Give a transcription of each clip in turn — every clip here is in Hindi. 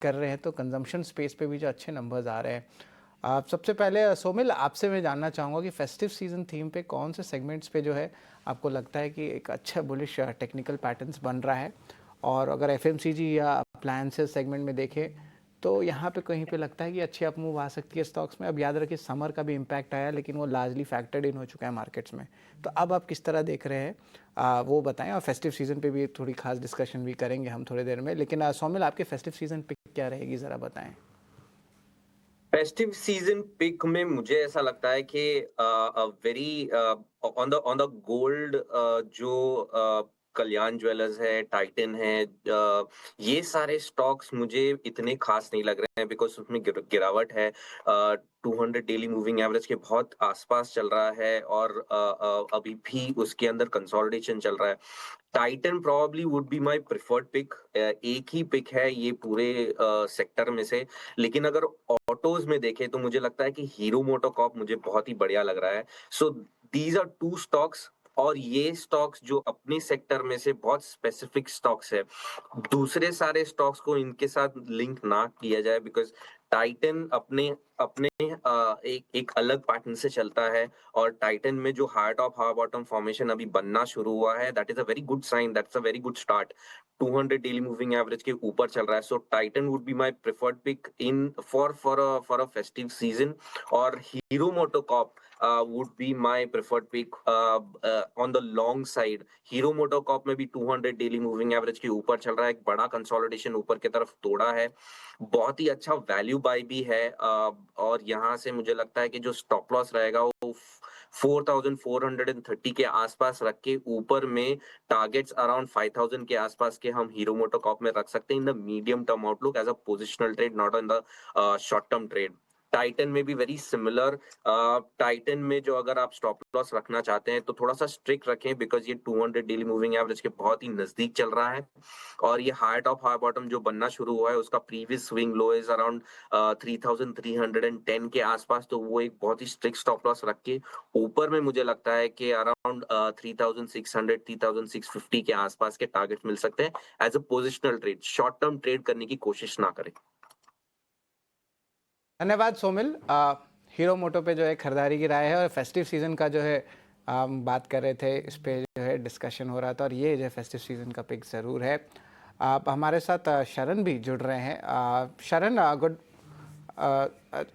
कर रहे हैं तो कंजम्पशन स्पेस पे भी जो अच्छे नंबर्स आ रहे हैं। सबसे पहले सोमिल, आपसे मैं जानना चाहूँगा कि फेस्टिव सीज़न थीम पे कौन से सेगमेंट्स पे जो है आपको लगता है कि एक अच्छा बुलिश टेक्निकल पैटर्न्स बन रहा है, और अगर एफएमसीजी या अप्लायंसेस सेगमेंट में देखें तो यहाँ पे कहीं पे लगता है कि अच्छी अप मूव आ सकती है स्टॉक्स में। अब याद रखिए समर का भी इम्पैक्ट आया, लेकिन वो लार्जली फैक्टर्ड इन हो चुका है मार्केट्स में। तो अब आप किस तरह देख रहे हैं, वो बताएं। और फेस्टिव सीज़न पे भी थोड़ी खास डिस्कशन भी करेंगे हम थोड़ी देर में, लेकिन सोमिल आपके फेस्टिव सीज़न पे क्या रहेगी ज़रा बताएं। फेस्टिव सीजन पिक में मुझे ऐसा लगता है कि वेरी ऑन द गोल्ड, जो कल्याण ज्वेलर्स है, टाइटन है, ये सारे स्टॉक्स मुझे इतने खास नहीं लग रहे हैं बिकॉज उसमें गिरावट है। 200 डेली मूविंग एवरेज के बहुत आसपास चल रहा है और अभी भी उसके अंदर कंसोलिडेशन चल रहा है। Titan probably would be my preferred pick. एक ही पिक है ये पूरे सेक्टर में से। लेकिन अगर ऑटोज में देखें तो मुझे लगता है कि हीरो मोटोकॉर्प मुझे बहुत ही बढ़िया लग रहा है। So these are two stocks, और ये स्टॉक्स जो अपने सेक्टर में से बहुत स्पेसिफिक स्टॉक्स है। दूसरे सारे स्टॉक्स को इनके साथ लिंक ना किया जाए बिकॉज टाइटन अपने अपने एक एक अलग पैटर्न से चलता है। और टाइटन में जो heart of half bottom formation अभी बनना शुरू हुआ है, that is a very good sign, that's a very good start. 200 daily moving average के ऊपर चल रहा है। So Titan would be my preferred pick in for a festive season. और Hero MotoCorp would be my preferred pick on the long side. Hero MotoCorp में भी 200 डेली मूविंग एवरेज के ऊपर चल रहा है, एक बड़ा कंसोलिडेशन ऊपर की तरफ तोड़ा है। बहुत ही अच्छा वैल्यू बाय भी है। और यहाँ से मुझे लगता है कि जो स्टॉप लॉस रहेगा वो 4430 के आसपास रख के ऊपर में टारगेट्स अराउंड 5000 के आसपास के हम हीरो मोटोकॉर्प में रख सकते हैं in the medium term outlook as a positional trade, not in the short term trade. Titan में भी वेरी सिमिलर। टाइटन में जो अगर आप स्टॉप लॉस रखना चाहते हैं तो थोड़ा सा स्ट्रिक्ट रखें बिकॉज ये 200 डेली मूविंग एवरेज के बहुत ही नजदीक चल रहा है। और ये हार्ट ऑफ हाई बॉटम जो बनना शुरू हुआ है उसका previous swing low is around 3310 के आसपास। तो वो एक बहुत ही स्ट्रिक्ट स्टॉप लॉस रख के ऊपर में मुझे लगता है कि अराउंड 3600 3650 के आसपास के टारगेट मिल सकते हैं as a positional trade. Short term trade करने की कोशिश ना करें। धन्यवाद सोमिल। हीरो मोटो पे जो है खरीदारी की राय है, और फेस्टिव सीज़न का जो है हम बात कर रहे थे, इस पे जो है डिस्कशन हो रहा था, और ये जो है फेस्टिव सीज़न का पिक ज़रूर है। आप हमारे साथ शरण भी जुड़ रहे हैं। शरण, गुड।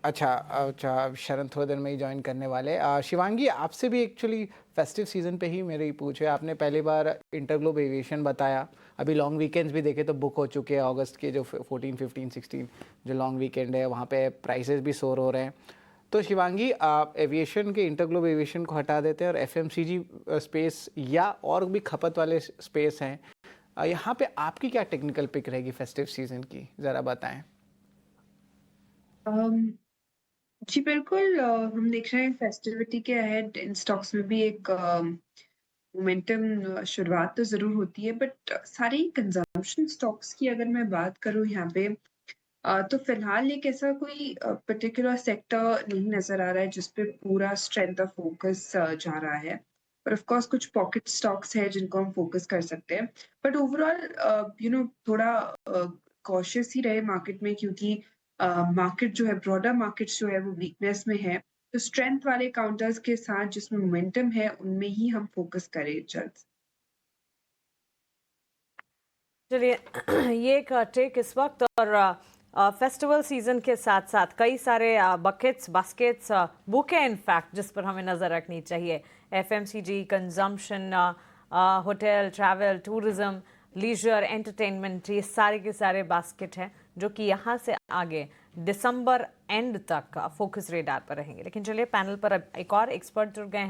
अच्छा अच्छा, शरण थोड़ी देर में ही ज्वाइन करने वाले। शिवांगी, आपसे भी एक्चुअली फेस्टिव सीज़न पे ही मेरी पूछ है। आपने पहली बार इंटरग्लोब एविएशन बताया, अभी लॉन्ग वीकेंड्स भी देखे तो बुक हो चुके हैं। अगस्त के जो 14 15 16 जो लॉन्ग वीकेंड है वहाँ पे प्राइसेस भी सोर हो रहे हैं। तो शिवांगी, आप एविएशन के, इंटरग्लोब एविएशन को हटा देते हैं और एफएमसीजी स्पेस या और भी खपत वाले स्पेस हैं, यहाँ पे आपकी क्या टेक्निकल पिक रहेगी फेस्टिव सीज़न की, ज़रा बताएं। अम, जी बिल्कुल। हम देख रहे हैं फेस्टिविटी के अहेड इन स्टॉक्स में भी एक मोमेंटम शुरुआत तो ज़रूर होती है, बट सारी कंज़म्पशन स्टॉक्स की अगर मैं बात करूँ यहाँ पे, तो फ़िलहाल एक ऐसा कोई पर्टिकुलर सेक्टर नहीं नज़र आ रहा है जिस पे पूरा स्ट्रेंथ ऑफ फ़ोकस जा रहा है। और ऑफ़ कोर्स कुछ पॉकेट स्टॉक्स हैं जिनको हम फ़ोकस कर सकते हैं। बट ओवरऑल थोड़ा कॉशियस ही रहे मार्केट में, क्योंकि मार्केट जो है, ब्रॉडर मार्केट्स जो है वो वीकनेस में है। तो स्ट्रेंथ वाले काउंटर्स के साथ जिसमें मोमेंटम है, उनमें ही हम फ़ोकस करें जल्द से। चलिए ये एक टेक इस वक्त, और फेस्टिवल सीजन के साथ साथ कई सारे बकेट्स बास्केट्स बुक है इनफैक्ट जिस पर हमें नज़र रखनी चाहिए। FMCG, consumption, hotel, travel, tourism, leisure, entertainment, ये सारे के सारे बास्केट हैं जो कि यहाँ से आगे दिसंबर एंड तक फोकस रेडार पर रहेंगे। लेकिन चलिए पैनल पर अब एक और एक्सपर्ट जुड़ गए हैं।